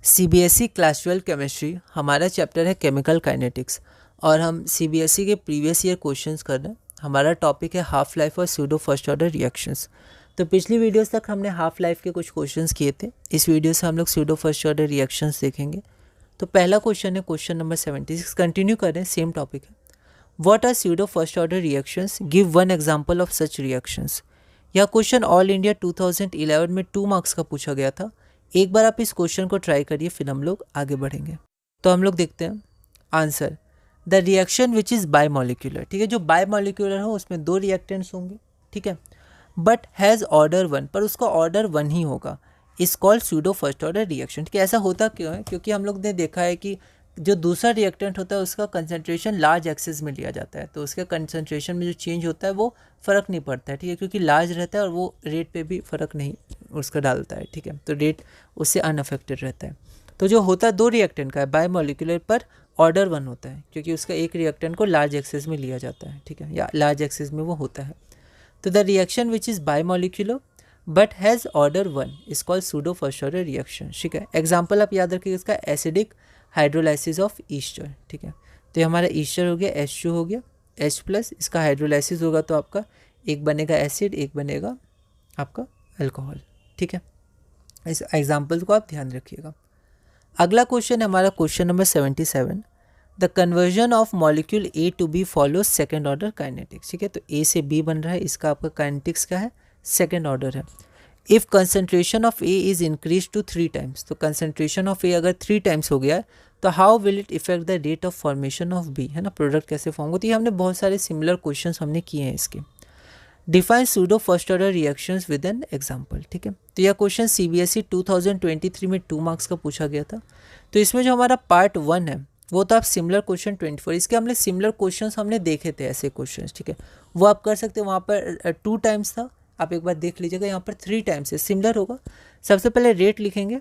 CBSE class 12 chemistry हमारा chapter है chemical kinetics और हम सीबीएसई के प्रीवियस ईयर क्वेश्चंस कर रहे हैं। हमारा टॉपिक है हाफ लाइफ और स्यूडो फर्स्ट ऑर्डर रिएक्शंस। तो पिछली वीडियोस तक हमने हाफ लाइफ के कुछ क्वेश्चंस किए थे। इस वीडियो से हम लोग स्यूडो फर्स्ट ऑर्डर रिएक्शंस देखेंगे। तो पहला क्वेश्चन है क्वेश्चन नंबर 76। कंटिन्यू कर रहे हैं, सेम टॉपिक है। What are pseudo first order reactions, give one example of such reactions. यह क्वेश्चन ऑल इंडिया 2011 में 2 मार्क्स का पूछा गया था। एक बार आप इस क्वेश्चन को ट्राई करिए, फिर हम लोग आगे बढ़ेंगे। तो हम लोग देखते हैं answer. The reaction which is bimolecular, ठीक है, जो बायमॉलिक्यूलर हो उसमें 2 रिएक्टेंट्स होंगे, ठीक है, बट हैज़ ऑर्डर 1, पर उसका ऑर्डर 1 ही होगा, इस called pseudo first order reaction. ठीक है, ऐसा होता क्यों है? क्योंकि हम लोग ने देखा है कि जो दूसरा रिएक्टेंट होता है उसका कंसंट्रेशन लार्ज एक्सेस में लिया जाता है, तो उसके कंसंट्रेशन में जो चेंज होता है वो फ़र्क नहीं पड़ता है, ठीक है, क्योंकि लार्ज रहता है और वो रेट पे भी फ़र्क नहीं उसका डालता है, ठीक है, तो रेट उससे अनअफेक्टेड रहता है। तो जो होता है 2 रिएक्टेंट का है बायमॉलिक्यूलर, पर ऑर्डर 1 होता है क्योंकि उसका एक रिएक्टेंट को लार्ज एक्सेस में लिया जाता है, ठीक है, या लार्ज एक्सेस में वो होता है। तो the reaction which is bimolecular but has order 1 is called pseudo first order reaction. ठीक है, एग्जाम्पल आप याद रखिए इसका, एसिडिक हाइड्रोलाइसिस ऑफ ईस्टर। ठीक है, तो ये हमारा ईस्टर हो गया, H2 हो गया, H+, इसका हाइड्रोलाइसिस होगा तो आपका एक बनेगा एसिड, एक बनेगा आपका अल्कोहल। ठीक है, इस एग्जाम्पल को आप ध्यान रखिएगा। अगला क्वेश्चन है हमारा question number 77। The conversion of molecule A to B follow second order kinetics. ठीक है, तो ए से बी बन रहा है, इसका आपका काइनेटिक्स क्या है? सेकेंड ऑर्डर है। If concentration of A is increase to 3 times, तो कंसनट्रेशन ऑफ ए अगर 3 टाइम्स हो गया है तो how will it effect the rate of formation of B, है ना, प्रोडक्ट कैसे फॉर्म होती है। हमने बहुत सारे सिमिलर क्वेश्चंस हमने किए हैं इसके। Define pseudo first order reactions with an example. ठीक है, तो यह क्वेश्चन सीबीएसई 2023 में 2 मार्क्स का पूछा गया था। तो इसमें जो हमारा पार्ट 1 है वो तो आप सिमिलर क्वेश्चन 24, इसके हमने सिमिलर क्वेश्चंस हमने देखे थे, ऐसे क्वेश्चंस, ठीक है, वो आप कर सकते हैं। वहाँ पर 2 टाइम्स था, आप एक बार देख लीजिएगा, यहाँ पर 3 टाइम्स है, सिमिलर होगा। सबसे पहले रेट लिखेंगे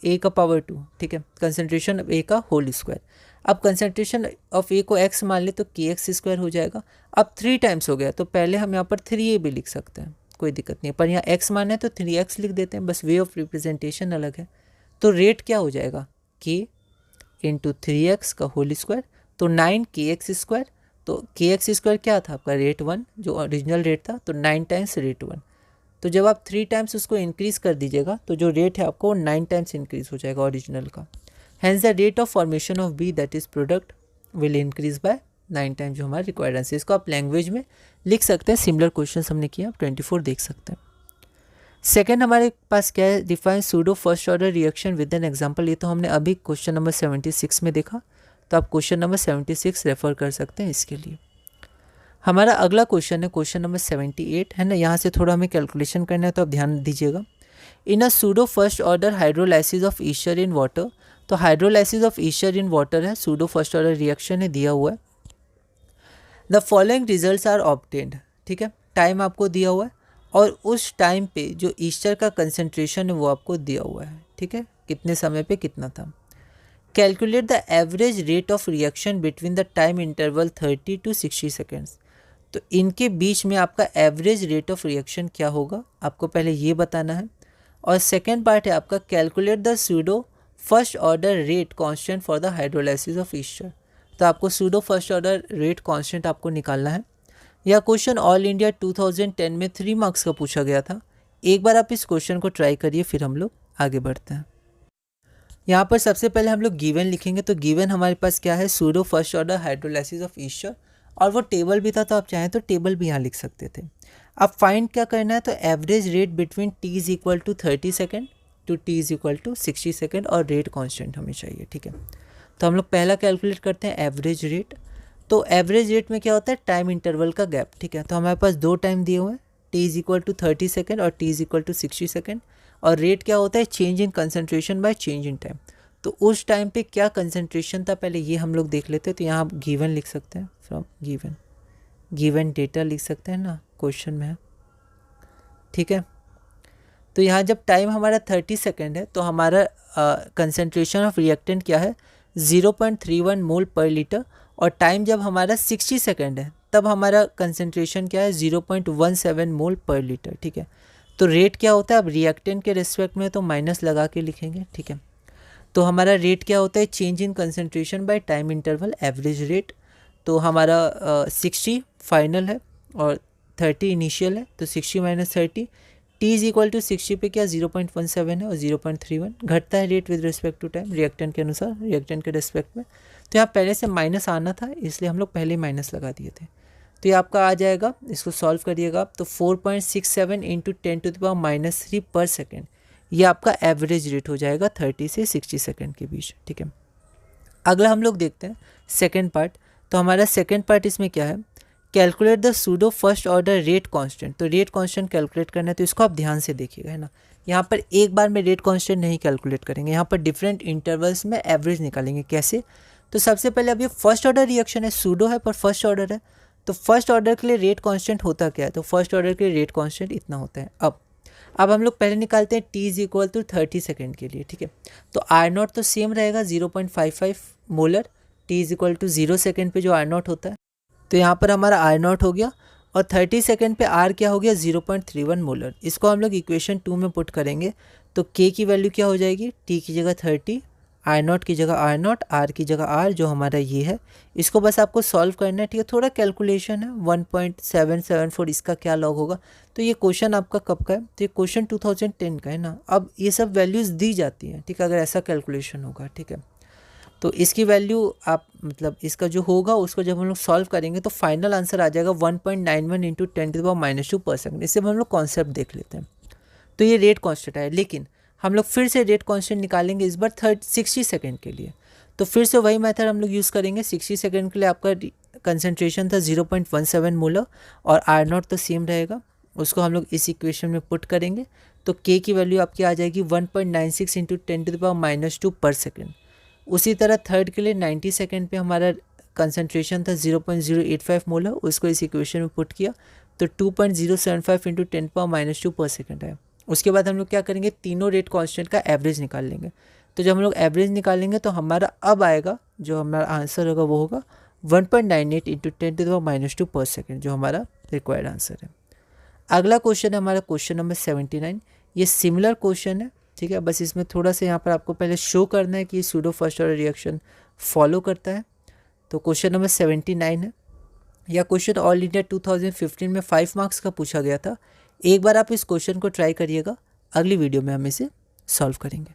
ए का पावर 2, ठीक है, कंसनट्रेशन ऑफ ए का होल स्क्वायर। अब कंसनट्रेशन ऑफ ए को x मान ले तो kx² हो जाएगा। अब 3 टाइम्स हो गया तो पहले हम यहाँ पर 3a भी लिख सकते हैं, कोई दिक्कत नहीं है, पर यहाँ x माना है तो 3x लिख देते हैं, बस वे ऑफ रिप्रेजेंटेशन अलग है। तो रेट क्या हो जाएगा? k इंटू 3x का होल स्क्वायर, तो 9kx²। तो kx² क्या था आपका? रेट 1, जो ओरिजिनल रेट था, तो 9 टाइम्स रेट 1। तो जब आप 3 टाइम्स उसको इंक्रीज़ कर दीजिएगा तो जो रेट है आपको 9 टाइम्स इंक्रीज़ हो जाएगा ओरिजिनल का। Hence the rate of formation of B that is product will increase by 9 times, जो हमारा रिक्वायर्ड आंसर। इसको आप लैंग्वेज में लिख सकते हैं, सिमिलर क्वेश्चन हमने किया, आप 24 देख सकते हैं। सेकेंड हमारे पास क्या है? Define pseudo first order reaction with an example. ये तो हमने अभी क्वेश्चन नंबर 76 में देखा, तो आप क्वेश्चन नंबर 76 रेफर कर सकते हैं इसके लिए। हमारा अगला क्वेश्चन है क्वेश्चन नंबर 78, है ना, यहाँ से थोड़ा हमें कैलकुलेशन करना है तो आप ध्यान दीजिएगा। In a pseudo first order hydrolysis of ester in water, तो hydrolysis of ester in water है, सूडो फर्स्ट ऑर्डर रिएक्शन है, दिया हुआ है। The following results are obtained, ठीक है, टाइम आपको दिया हुआ है और उस टाइम पे जो ईस्टर का कंसंट्रेशन है वो आपको दिया हुआ है, ठीक है, कितने समय पे कितना था। Calculate the average rate of reaction between the time interval 30 to 60 seconds. तो इनके बीच में आपका एवरेज रेट ऑफ रिएक्शन क्या होगा, आपको पहले ये बताना है। और सेकेंड पार्ट है आपका calculate the pseudo first order rate constant for the hydrolysis of Easter. तो आपको pseudo first order rate constant आपको निकालना है। यह क्वेश्चन ऑल इंडिया 2010 में 3 मार्क्स का पूछा गया था। एक बार आप इस क्वेश्चन को ट्राई करिए, फिर हम लोग आगे बढ़ते हैं। यहाँ पर सबसे पहले हम लोग गिवन लिखेंगे। तो गिवन हमारे पास क्या है? Pseudo first order hydrolysis of Easter, और वो टेबल भी था, तो आप चाहें तो टेबल भी यहाँ लिख सकते थे। अब फाइंड क्या करना है? तो average rate between t is equal to 30 second to t is equal to 60 second, और रेट कांस्टेंट हमें चाहिए, ठीक है। तो हम लोग पहला कैलकुलेट करते हैं एवरेज रेट। तो एवरेज रेट में क्या होता है? टाइम इंटरवल का गैप, ठीक है। तो हमारे पास 2 टाइम दिए हुए हैं, t is equal to 30 second और t is equal to 60 second. और रेट क्या होता है? Change in concentration by change in time. तो उस टाइम पे क्या कंसंट्रेशन था पहले ये हम लोग देख लेते हैं। तो यहाँ आप गिवन लिख सकते हैं, फ्रॉम गिवन डेटा लिख सकते हैं ना, क्वेश्चन में है, ठीक है। तो यहाँ जब टाइम हमारा 30 सेकेंड है तो हमारा कंसंट्रेशन ऑफ रिएक्टेंट क्या है? 0.31 मोल पर लीटर। और टाइम जब हमारा 60 सेकेंड है तब हमारा कंसंट्रेशन क्या है? 0.17 मोल पर लीटर, ठीक है। तो रेट क्या होता है? अब रिएक्टेंट के रिस्पेक्ट में तो माइनस लगा के लिखेंगे, ठीक है। तो हमारा रेट क्या होता है, change in concentration by time interval average rate. तो हमारा 60 फाइनल है और 30 इनिशियल है, तो 60 minus 30, t is equal to 60 पे क्या 0.17 है और 0.31 घटता है rate with respect to time reactant के अनुसार, रिएक्टेंट के रिस्पेक्ट में। तो यहाँ पहले से माइनस आना था, इसलिए हम लोग पहले माइनस लगा दिए थे। तो ये आपका आ जाएगा, इसको सॉल्व करिएगा आप, तो 4.67 इंटू 10⁻³ पर सेकेंड, ये आपका एवरेज रेट हो जाएगा 30 से 60 सेकेंड के बीच, ठीक है। अगला हम लोग देखते हैं सेकेंड पार्ट। तो हमारा सेकेंड पार्ट इसमें क्या है, calculate the pseudo first order rate constant. तो रेट कांस्टेंट कैलकुलेट करना है, तो इसको आप ध्यान से देखिएगा, है ना। यहाँ पर एक बार में रेट कांस्टेंट नहीं कैलकुलेट करेंगे, यहाँ पर डिफरेंट इंटरवल्स में एवरेज निकालेंगे। कैसे, तो सबसे पहले अब ये फर्स्ट ऑर्डर रिएक्शन है, सूडो है पर फर्स्ट ऑर्डर है, तो फर्स्ट ऑर्डर के लिए रेट कांस्टेंट होता क्या है, तो फर्स्ट ऑर्डर के लिए रेट कांस्टेंट इतना होता है। अब हम लोग पहले निकालते हैं t is equal to 30 second के लिए, ठीक है। तो आर नॉट तो सेम रहेगा 0.55 molar, t is equal to 0 second पे जो आर नॉट होता है, तो यहाँ पर हमारा आर नॉट हो गया और 30 सेकेंड पे आर क्या हो गया 0.31 मोलर। इसको हम लोग इक्वेशन 2 में पुट करेंगे, तो के की वैल्यू क्या हो जाएगी, टी की जगह 30, आर नॉट की जगह आर नॉट, आर की जगह आर, जो हमारा ये है। इसको बस आपको सॉल्व करना है, ठीक है। थोड़ा कैलकुलेशन है, 1.774 इसका क्या लॉग होगा। तो ये क्वेश्चन आपका कब का है, तो ये क्वेश्चन 2010 का है ना। अब ये सब वैल्यूज़ दी जाती हैं, ठीक है, अगर ऐसा कैलकुलेशन होगा, ठीक है। तो इसकी वैल्यू आप मतलब इसका जो होगा उसको जब हम लोग सॉल्व करेंगे तो फाइनल आंसर आ जाएगा 1.91 इंटू 10⁻² पर सेकेंड। इससे हम लोग कॉन्सेप्ट देख लेते हैं। तो ये रेट कांस्टेंट है, लेकिन हम लोग फिर से रेट कांस्टेंट निकालेंगे इस बार 60 सेकेंड के लिए। तो फिर से वही मेथड हम लोग यूज़ करेंगे। 60 सेकेंड के लिए आपका कंसनट्रेशन था 0.17 मोलर और आर नॉट तो सेम रहेगा, उसको हम लोग इस इक्वेशन में पुट करेंगे। तो के की वैल्यू आपकी आ जाएगी 1.96 इंटू 10⁻² पर सेकेंड। उसी तरह थर्ड के लिए 90 सेकेंड पे हमारा कंसंट्रेशन था 0.085 मोलर, उसको इस इक्वेशन में पुट किया तो 2.075 इंटू 10⁻² पर सेकेंड है। उसके बाद हम लोग क्या करेंगे, तीनों रेट कांस्टेंट का एवरेज निकाल लेंगे। तो जब हम लोग एवरेज निकालेंगे तो हमारा अब आएगा, जो हमारा आंसर होगा वो होगा 1.98 इंटू 10⁻² पर सेकेंड, जो हमारा रिक्वायर्ड आंसर है। अगला क्वेश्चन है हमारा क्वेश्चन नंबर 79। ये सिमिलर क्वेश्चन है, ठीक है, बस इसमें थोड़ा सा यहाँ पर आपको पहले शो करना है कि pseudo first order reaction follow करता है। तो क्वेश्चन नंबर 79 है। यह क्वेश्चन ऑल इंडिया 2015 में 5 मार्क्स का पूछा गया था। एक बार आप इस क्वेश्चन को ट्राई करिएगा, अगली वीडियो में हम इसे सॉल्व करेंगे।